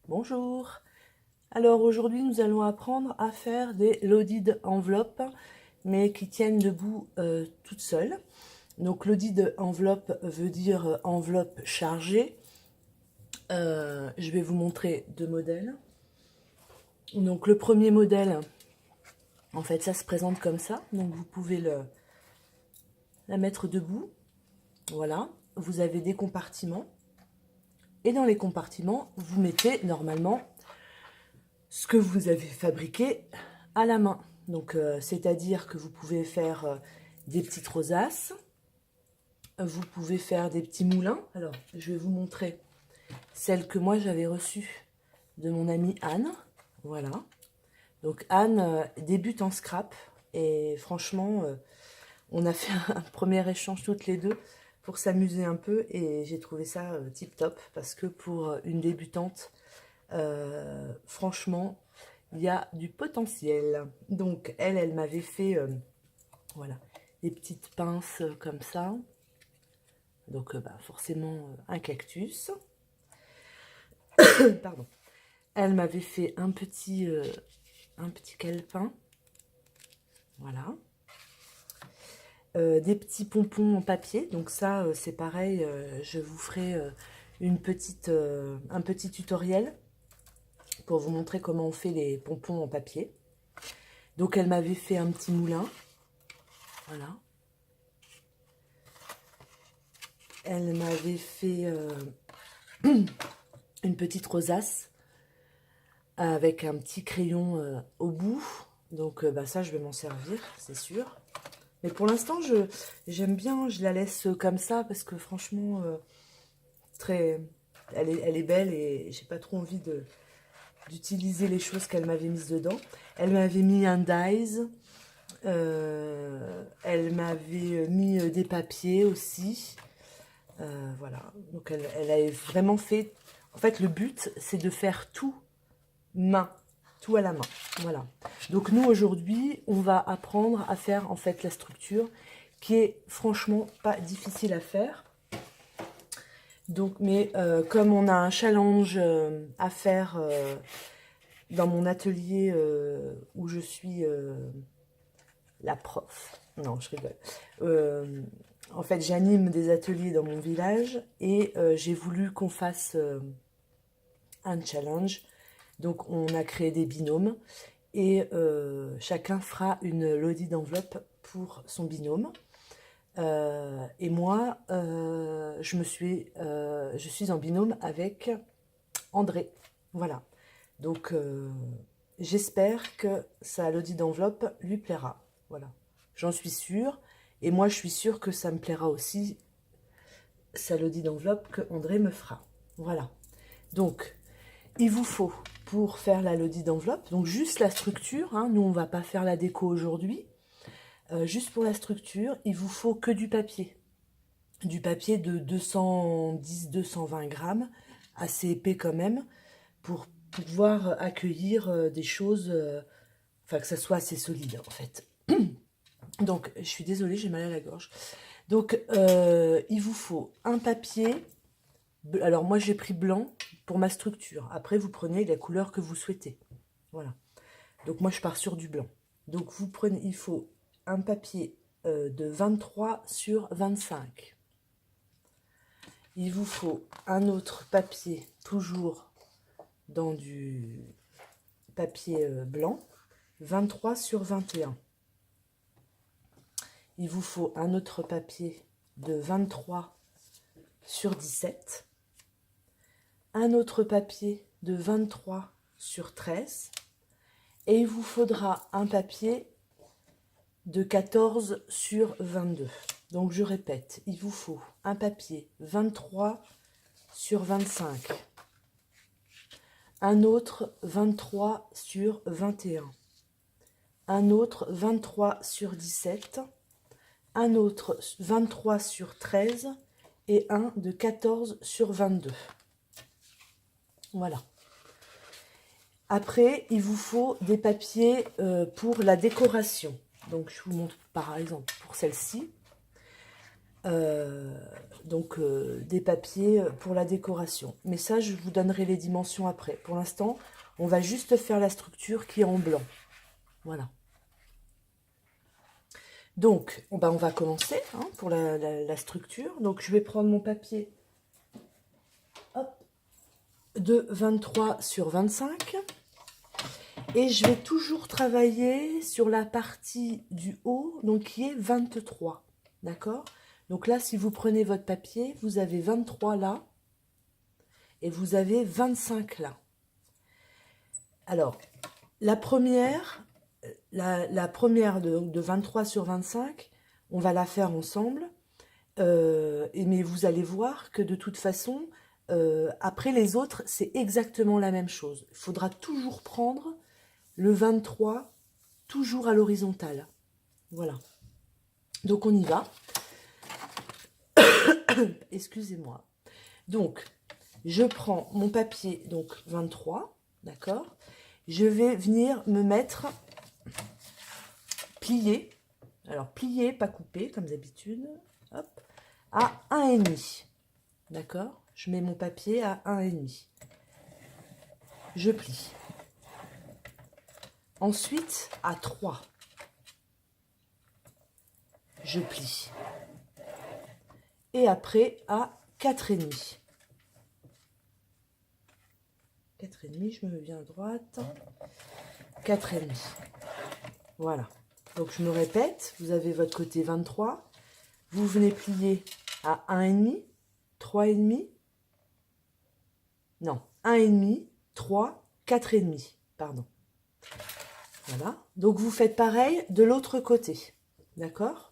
Bonjour. Alors aujourd'hui nous allons apprendre à faire des loaded enveloppes mais qui tiennent debout toutes seules. Donc loaded enveloppe veut dire enveloppe chargée. Je vais vous montrer deux modèles. Donc le premier modèle, en fait ça se présente comme ça. Donc vous pouvez la mettre debout. Voilà. Vous avez des compartiments. Et dans les compartiments, vous mettez normalement ce que vous avez fabriqué à la main. Donc, c'est-à-dire que vous pouvez faire des petites rosaces, vous pouvez faire des petits moulins. Alors, je vais vous montrer celle que moi j'avais reçue de mon amie Anne. Voilà. Donc, Anne débute en scrap et franchement, on a fait un premier échange toutes les deux pour s'amuser un peu et j'ai trouvé ça tip top parce que pour une débutante, franchement, il y a du potentiel. Donc, elle m'avait fait, voilà, des petites pinces comme ça. Donc, forcément, un cactus. Pardon. Elle m'avait fait un petit calepin. Voilà. Des petits pompons en papier. Donc ça, c'est pareil, je vous ferai un petit tutoriel pour vous montrer comment on fait les pompons en papier. Donc elle m'avait fait un petit moulin. Voilà. Elle m'avait fait une petite rosace avec un petit crayon au bout. Donc ça, je vais m'en servir, c'est sûr. Mais pour l'instant, j'aime bien, je la laisse comme ça parce que franchement, elle est belle et j'ai pas trop envie d'utiliser les choses qu'elle m'avait mises dedans. Elle m'avait mis un dies, elle m'avait mis des papiers aussi. Voilà, donc elle a vraiment fait... En fait, le but, c'est de faire tout main, tout à la main. Voilà. Donc nous, aujourd'hui, on va apprendre à faire en fait la structure qui est franchement pas difficile à faire. Donc, mais comme on a un challenge à faire dans mon atelier où je suis la prof. Non, je rigole. En fait, j'anime des ateliers dans mon village et j'ai voulu qu'on fasse un challenge. Donc, on a créé des binômes et chacun fera une loaded enveloppe pour son binôme. Et moi, je suis en binôme avec André. Voilà. Donc, j'espère que sa loaded enveloppe lui plaira. Voilà. J'en suis sûre. Et moi, je suis sûre que ça me plaira aussi, sa loaded enveloppe que André me fera. Voilà. Donc, il vous faut, pour faire la loaded enveloppe, donc juste la structure, hein, nous on ne va pas faire la déco aujourd'hui, juste pour la structure, il vous faut que du papier de 210-220 grammes, assez épais quand même, pour pouvoir accueillir des choses, enfin que ça soit assez solide en fait. Donc je suis désolée, j'ai mal à la gorge. Donc il vous faut un papier, alors moi j'ai pris blanc pour ma structure, après vous prenez la couleur que vous souhaitez. Voilà. Donc moi je pars sur du blanc. Donc vous prenez, il faut un papier de 23 sur 25. Il vous faut un autre papier, toujours dans du papier blanc, 23 sur 21. Il vous faut un autre papier de 23 sur 17. Un autre papier de 23 sur 13. Et il vous faudra un papier de 14 sur 22. Donc je répète, il vous faut un papier 23 sur 25, un autre 23 sur 21, un autre 23 sur 17, un autre 23 sur 13 et un de 14 sur 22. Voilà. Après, il vous faut des papiers pour la décoration. Donc je vous montre par exemple pour celle-ci. Donc des papiers pour la décoration. Mais ça, je vous donnerai les dimensions après. Pour l'instant, on va juste faire la structure qui est en blanc. Voilà. Donc, on va commencer hein, pour la structure. Donc, je vais prendre mon papier hop, de 23 sur 25. Et je vais toujours travailler sur la partie du haut, donc qui est 23. D'accord? Donc là, si vous prenez votre papier, vous avez 23 là. Et vous avez 25 là. Alors, la première de 23 sur 25, on va la faire ensemble. Mais vous allez voir que de toute façon, après les autres, c'est exactement la même chose. Il faudra toujours prendre le 23, toujours à l'horizontale. Voilà. Donc on y va. Excusez-moi. Donc, je prends mon papier, donc 23, d'accord? Je vais venir me mettre plié, alors plié, pas coupé, comme d'habitude, hop, à 1,5, d'accord? Je mets mon papier à 1,5. Je plie. Ensuite, à 3. Je plie. Et après, à 4,5. 4,5, je me mets bien à droite. 4,5. Voilà. Donc, je me répète, vous avez votre côté 23. Vous venez plier à 1,5, 3,5. Non, 1,5, 3, 4,5. Pardon. Voilà. Donc, vous faites pareil de l'autre côté. D'accord?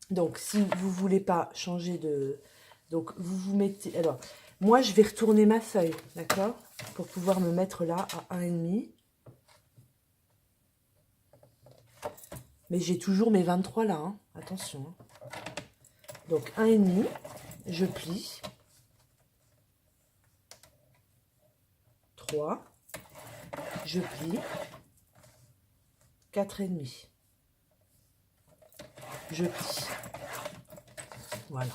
Donc, si vous ne voulez pas changer de... Donc, vous mettez... Alors, moi, je vais retourner ma feuille, d'accord? Pour pouvoir me mettre là à 1,5. Mais j'ai toujours mes 23 là, hein. Attention. Hein. Donc, 1,5, je plie. 3, je plie. 4,5. Je plie. Voilà.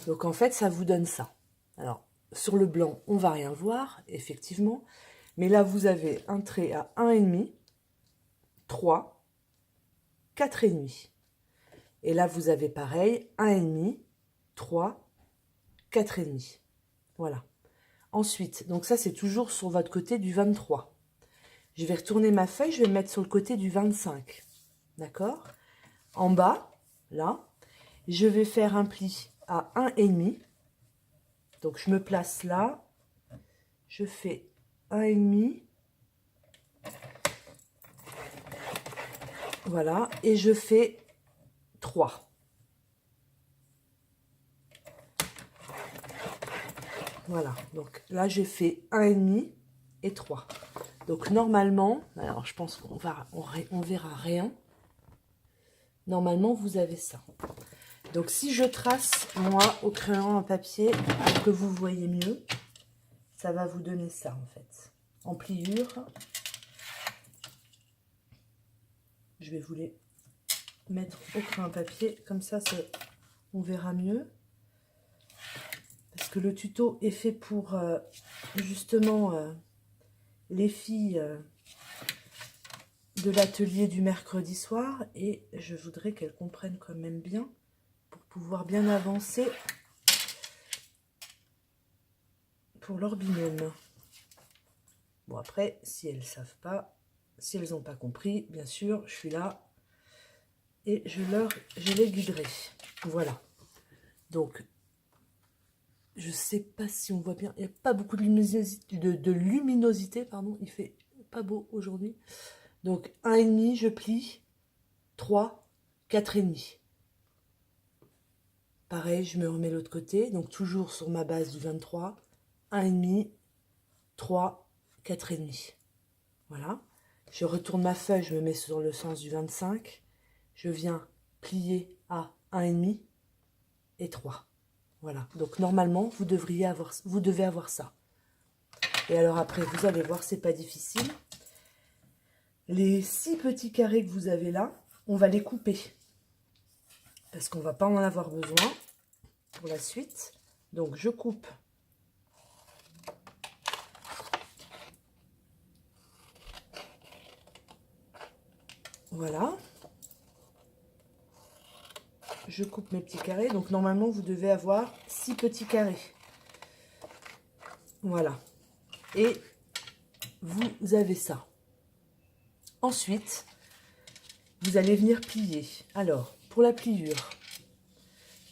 Donc, en fait, ça vous donne ça. Alors, sur le blanc, on ne va rien voir, effectivement. Mais là, vous avez un trait à 1,5, 3, 4,5. Et là, vous avez pareil, 1,5, 3, 4,5. Voilà. Ensuite, donc ça, c'est toujours sur votre côté du 23. Je vais retourner ma feuille, je vais me mettre sur le côté du 25. D'accord? En bas, là, je vais faire un pli à 1,5. Donc, je me place là. Je fais 1,5. Voilà. Et je fais 3. Voilà. Donc, là, j'ai fait 1,5 et 3. Donc, normalement, alors je pense qu'on verra rien. Normalement, vous avez ça. Donc, si je trace, moi, au crayon à papier, pour que vous voyez mieux, ça va vous donner ça, en fait. En pliure. Je vais vous les mettre au crayon à papier. Comme ça, on verra mieux. Parce que le tuto est fait pour, justement, les filles de l'atelier du mercredi soir. Et je voudrais qu'elles comprennent quand même bien pour pouvoir bien avancer pour leur binôme. Bon, après, si elles ne savent pas, si elles n'ont pas compris, bien sûr, je suis là et je les guiderai. Voilà. Donc, je ne sais pas si on voit bien. Il n'y a pas beaucoup de luminosité, pardon. Il fait pas beau aujourd'hui. Donc, 1,5, je plie. 3, 4,5. Pareil, je me remets l'autre côté. Donc, toujours sur ma base du 23. 1,5, 3, 4,5. Voilà. Je retourne ma feuille, je me mets sur le sens du 25. Je viens plier à 1,5 et 3. Voilà. Donc normalement, vous devez avoir ça. Et alors après, vous allez voir, c'est pas difficile. Les 6 petits carrés que vous avez là, on va les couper. Parce qu'on va pas en avoir besoin. pour la suite. Donc je coupe voilà, je coupe mes petits carrés. Donc normalement vous devez avoir 6 petits carrés, voilà, et vous avez ça. Ensuite vous allez venir plier. Alors pour la pliure,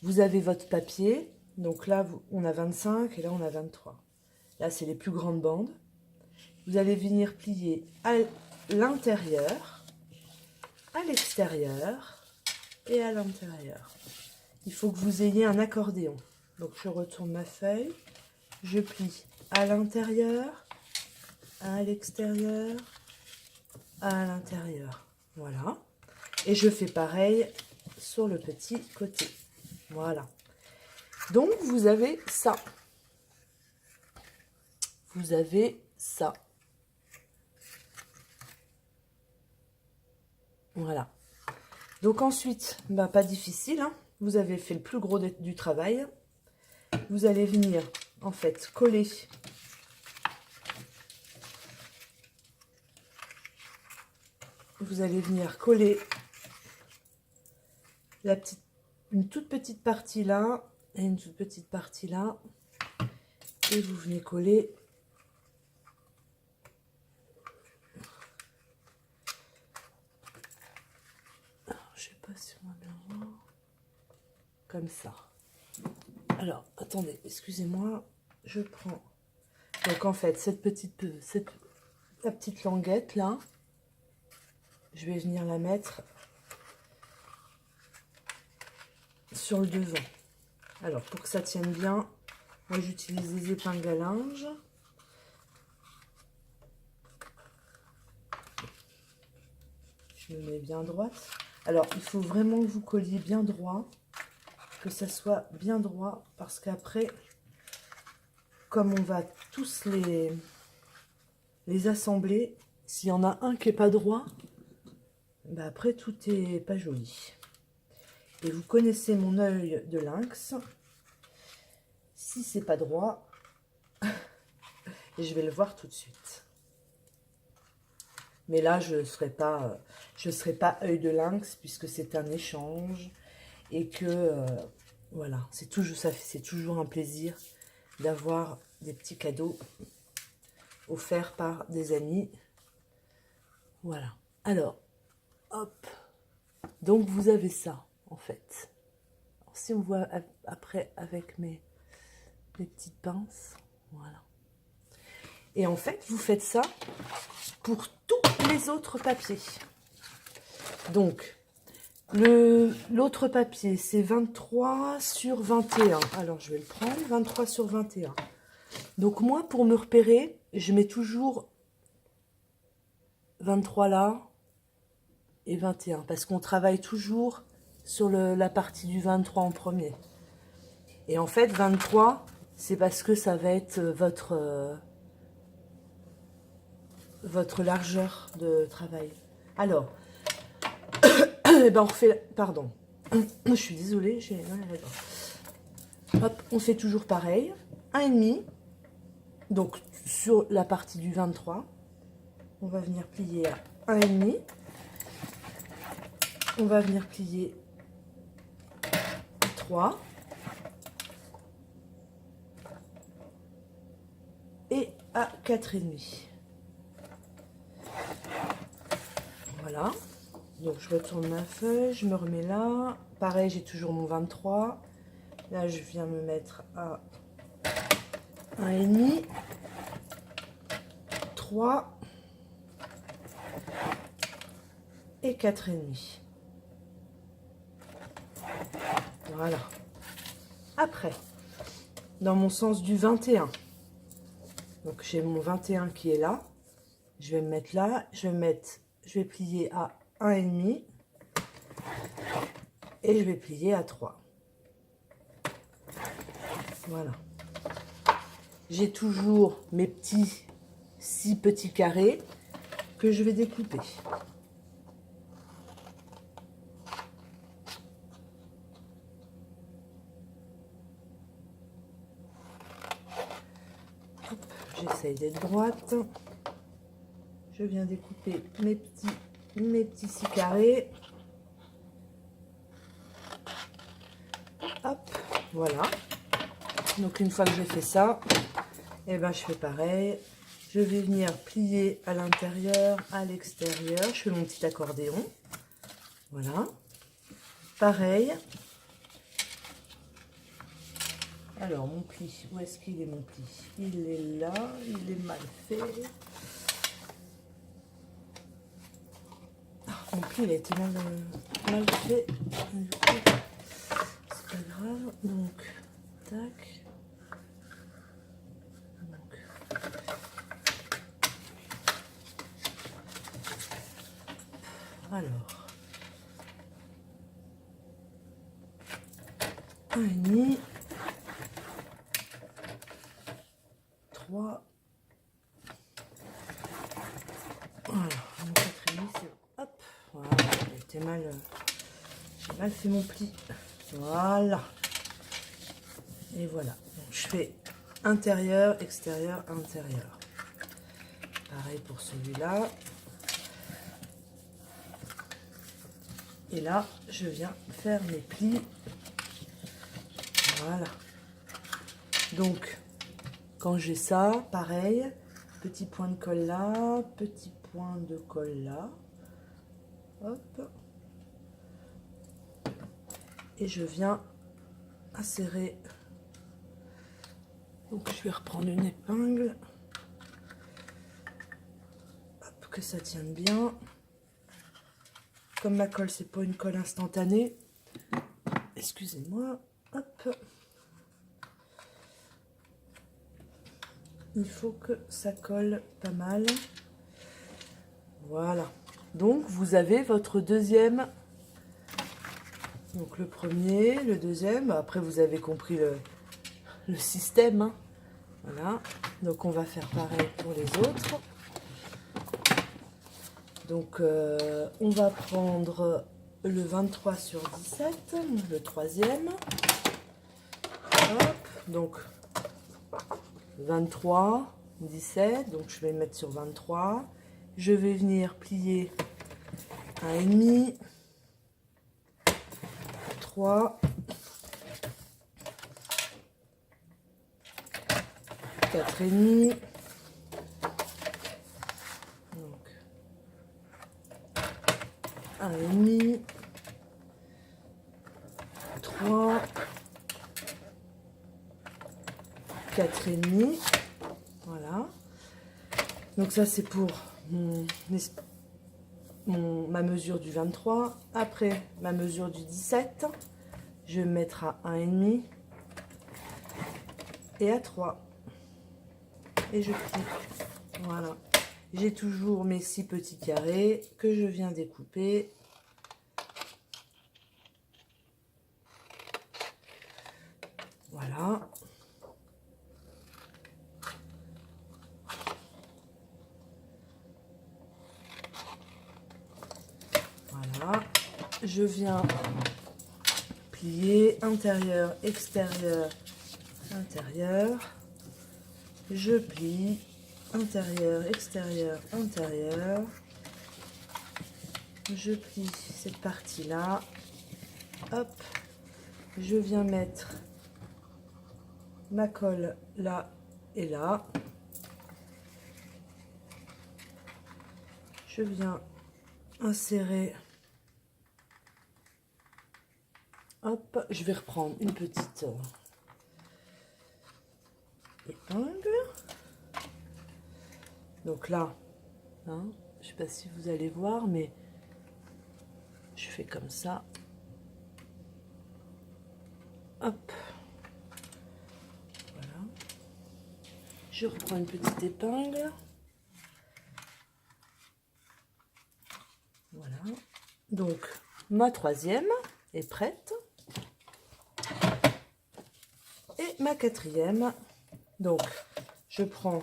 vous avez votre papier. Donc là on a 25 et là on a 23. Là c'est les plus grandes bandes. Vous allez venir plier à l'intérieur, à l'extérieur et à l'intérieur. Il faut que vous ayez un accordéon. Donc je retourne ma feuille, je plie à l'intérieur, à l'extérieur, à l'intérieur. Voilà. Et je fais pareil sur le petit côté. Voilà. Donc vous avez ça. Vous avez ça. Voilà. Donc ensuite, bah, pas difficile, hein. Vous avez fait le plus gros du travail. Vous allez venir, en fait, coller une toute petite partie là et une toute petite partie là. Et vous venez coller je sais pas si on va bien voir, comme ça. Alors attendez, excusez-moi, je prends donc en fait la petite languette là, je vais venir la mettre sur le devant. Alors pour que ça tienne bien, moi j'utilise des épingles à linge. Je me mets bien droite. Alors il faut vraiment que vous colliez bien droit, que ça soit bien droit, parce qu'après, comme on va tous les assembler, s'il y en a un qui est pas droit, bah après tout est pas joli. Et vous connaissez mon œil de lynx. Si c'est pas droit, je vais le voir tout de suite. Mais là, je serai pas œil de lynx puisque c'est un échange et que voilà, c'est toujours un plaisir d'avoir des petits cadeaux offerts par des amis. Voilà. Alors, hop. Donc vous avez ça en fait. Alors, si on voit après avec mes petites pinces, voilà. Et en fait, vous faites ça pour tous les autres papiers. Donc, l'autre papier, c'est 23 sur 21. Alors, je vais le prendre, 23 sur 21. Donc, moi, pour me repérer, je mets toujours 23 là et 21. Parce qu'on travaille toujours sur la partie du 23 en premier. Et en fait, 23, c'est parce que ça va être votre largeur de travail. Alors, eh ben on refait, pardon, je suis désolée, j'ai mal à la dent. Hop, on fait toujours pareil, 1,5, donc sur la partie du 23, on va venir plier à 1,5, on va venir plier 3, et à 4,5. Voilà, donc je retourne ma feuille, je me remets là. Pareil, j'ai toujours mon 23. Là, je viens me mettre à 1,5, 3 et 4,5. Voilà. Après, dans mon sens du 21, donc j'ai mon 21 qui est là. Je vais me mettre là, je vais plier à 1,5 et je vais plier à 3. Voilà. J'ai toujours mes 6 petits carrés que je vais découper. j'essaye d'être droite. Je viens découper mes petits 6 carrés. Hop, voilà. Donc une fois que j'ai fait ça, et ben je fais pareil. Je vais venir plier à l'intérieur, à l'extérieur. Je fais mon petit accordéon. Voilà. Pareil. Alors mon pli, où est-ce qu'il est mon pli? Il est là, il est mal fait. Mon pli il a été mal fait. C'est pas grave. Donc, tac. Donc. Alors. 1,5. 3. Voilà. Mon 4,5, c'est... Hop. Voilà. Il était mal... J'ai mal fait mon pli. Voilà. Et voilà. Donc, je fais intérieur, extérieur, intérieur. Pareil pour celui-là. Et là, je viens faire mes plis. Voilà. Donc, quand j'ai ça, pareil, petit point de colle là, petit point de colle là. Hop. Et je viens insérer. Donc, je vais reprendre une épingle. Hop, que ça tienne bien. Comme ma colle, c'est pas une colle instantanée. Excusez-moi. Hop. Il faut que ça colle pas mal. Voilà. Donc, vous avez votre deuxième. Donc, le premier, le deuxième. Après, vous avez compris le système. Hein. Voilà. Donc, on va faire pareil pour les autres. Donc, on va prendre le 23 sur 17, le troisième. Hop. Donc, 23, 17, donc je vais mettre sur 23. Je vais venir plier 1,5, 3, 4,5. Donc 1,5, 3, 4,5. Voilà. Donc ça c'est pour ma mesure du 23. Après ma mesure du 17, je vais me mettre à 1,5 et à 3. Et je plie. Voilà. J'ai toujours mes 6 petits carrés que je viens découper. Voilà. Voilà. Je viens plier intérieur, extérieur, intérieur. Je plie intérieur, extérieur, intérieur. Je plie cette partie-là. Hop. Je viens mettre ma colle là et là. Je viens insérer. Hop, je vais reprendre une petite épingle. Donc là, hein, je ne sais pas si vous allez voir, mais je fais comme ça. Hop. Voilà. Je reprends une petite épingle. Voilà. Donc, ma troisième est prête. Et ma quatrième. Donc, je prends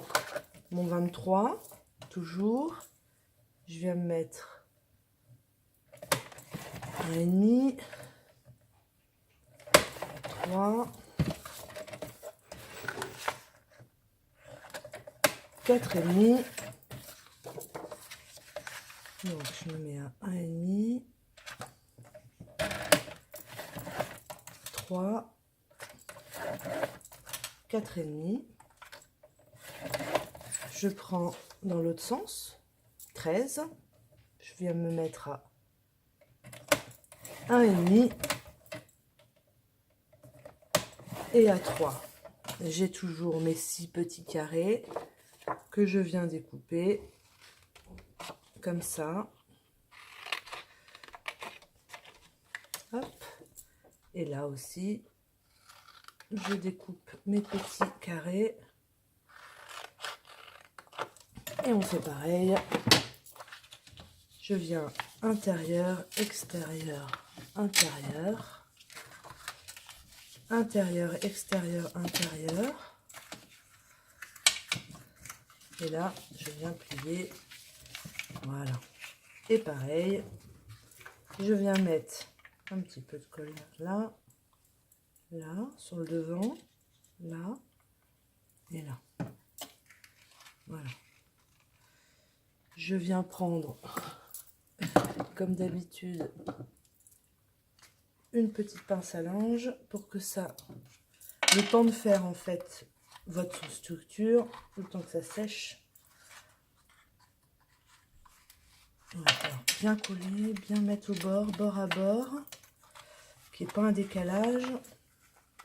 mon 23, toujours. Je viens me mettre 1,5, 3, 4,5. Donc je me mets à 1,5. 3. 4,5. Je prends dans l'autre sens 13. Je viens me mettre à 1,5 et à 3. J'ai toujours mes 6 petits carrés que je viens découper comme ça. Hop. Et là aussi, je découpe mes petits carrés. Et on fait pareil. Je viens intérieur, extérieur, intérieur. Intérieur, extérieur, intérieur. Et là, je viens plier. Voilà. Et pareil, je viens mettre un petit peu de colle là, là, sur le devant, là et là. Voilà. Je viens prendre, comme d'habitude, une petite pince à linge pour que ça, le temps de faire en fait votre structure, le temps que ça sèche. Voilà. Alors, bien coller, bien mettre au bord, bord à bord, qu'il n'y ait pas un décalage.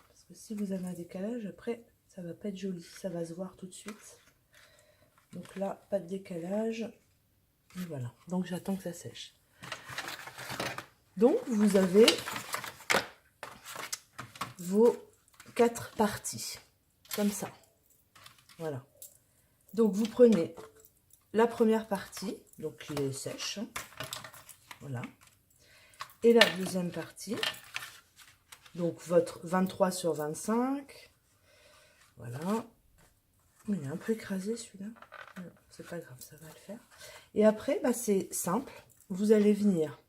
Parce que si vous avez un décalage, après, ça va pas être joli, ça va se voir tout de suite. Donc là, pas de décalage. Et voilà, donc j'attends que ça sèche. Donc vous avez vos 4 parties, comme ça. Voilà. Donc vous prenez la première partie, donc qui est sèche. Voilà. Et la deuxième partie, donc votre 23 sur 25. Voilà. Il est un peu écrasé celui-là. C'est pas grave, ça va le faire. Et après, bah, c'est simple. Vous allez venir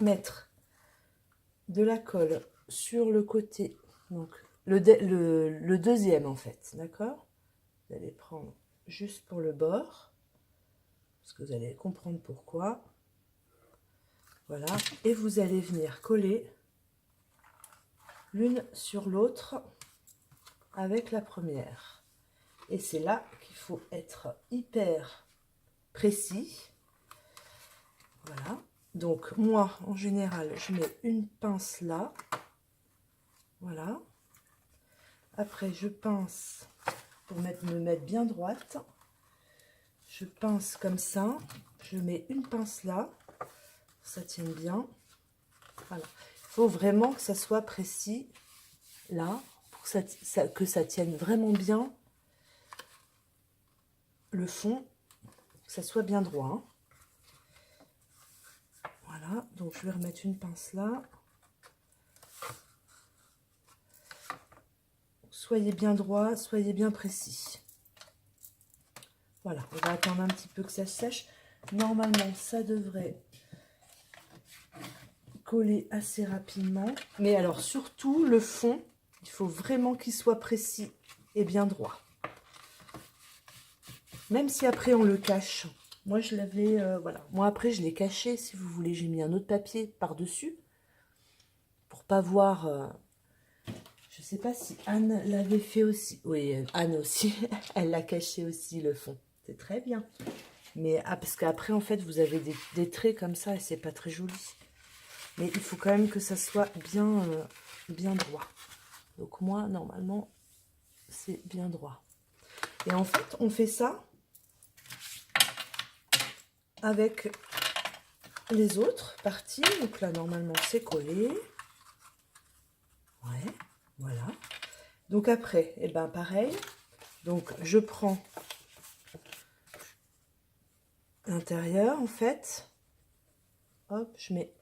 mettre de la colle sur le côté, donc le deuxième en fait, d'accord? Vous allez prendre juste pour le bord, parce que vous allez comprendre pourquoi. Voilà, et vous allez venir coller l'une sur l'autre avec la première. Et c'est là qu'il faut être hyper précis. Voilà. Donc moi, en général, je mets une pince là. Voilà. Après, je pince pour me mettre bien droite. Je pince comme ça. Je mets une pince là. Ça tienne bien. Voilà. Il faut vraiment que ça soit précis là, pour que ça tienne vraiment bien le fond, que ça soit bien droit. Hein. Voilà, donc je vais remettre une pince là. Soyez bien droit, soyez bien précis. Voilà, on va attendre un petit peu que ça sèche. Normalement, ça devrait coller assez rapidement. Mais alors, surtout, le fond, il faut vraiment qu'il soit précis et bien droit. Même si après, on le cache. Moi, je l'avais... voilà. Moi, après, je l'ai caché, si vous voulez. J'ai mis un autre papier par-dessus. Pour pas voir... je sais pas si Anne l'avait fait aussi. Oui, Anne aussi. Elle l'a caché aussi, le fond. C'est très bien. Mais parce qu'après, en fait, vous avez des traits comme ça et c'est pas très joli. Mais il faut quand même que ça soit bien, bien droit. Donc moi, normalement, c'est bien droit. Et en fait, on fait ça avec les autres parties. Donc là, normalement, c'est collé. Ouais, voilà. Donc après, et ben pareil. Donc je prends l'intérieur, en fait. Hop, je mets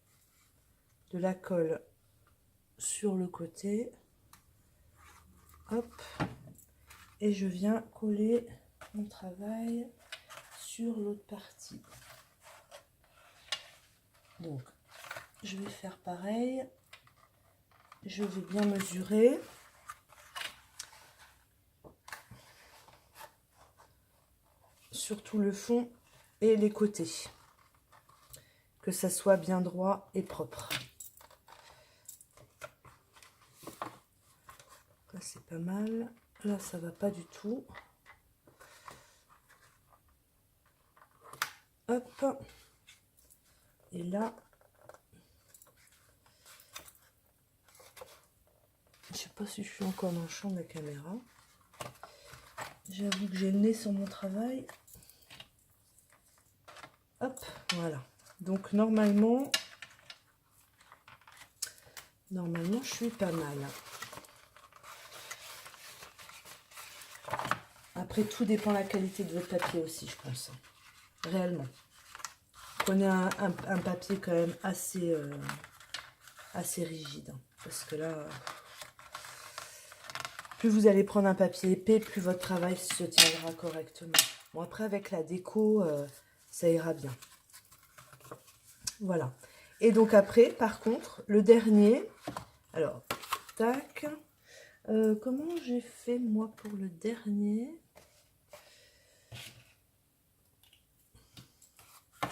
de la colle sur le côté. Hop. Et je viens coller mon travail sur l'autre partie. Donc, je vais faire pareil. Je vais bien mesurer. surtout le fond et les côtés. Que ça soit bien droit et propre. Là, c'est pas mal. Là, ça va pas du tout. Hop. Et là, je sais pas si je suis encore dans le champ de la caméra. J'avoue que j'ai le nez sur mon travail. Hop, voilà. Donc normalement, je suis pas mal. Après, tout dépend de la qualité de votre papier aussi, je pense. Réellement. Prenez un papier quand même assez rigide. Parce que là, plus vous allez prendre un papier épais, plus votre travail se tiendra correctement. Bon, après, avec la déco, ça ira bien. Voilà. Et donc après, par contre, le dernier... Alors, tac. Comment j'ai fait, moi, pour le dernier?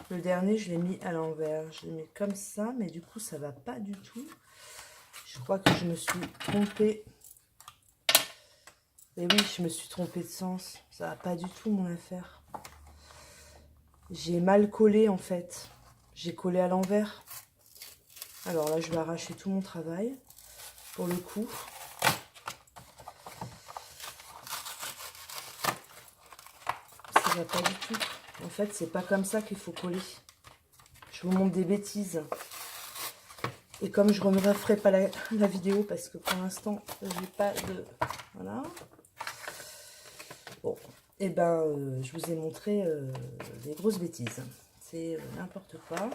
Le dernier, je l'ai mis à l'envers. Je l'ai mis comme ça, mais du coup, ça va pas du tout. Je crois que je me suis trompée. Et oui, je me suis trompée de sens. Ça va pas du tout, mon affaire. J'ai mal collé, en fait. J'ai collé à l'envers. Alors là, je vais arracher tout mon travail, pour le coup. Ça va pas du tout. En fait, c'est pas comme ça qu'il faut coller. Je vous montre des bêtises. Et comme je ne referai pas la vidéo, parce que pour l'instant, j'ai pas de... Voilà. Bon, et ben, je vous ai montré des grosses bêtises. C'est n'importe quoi.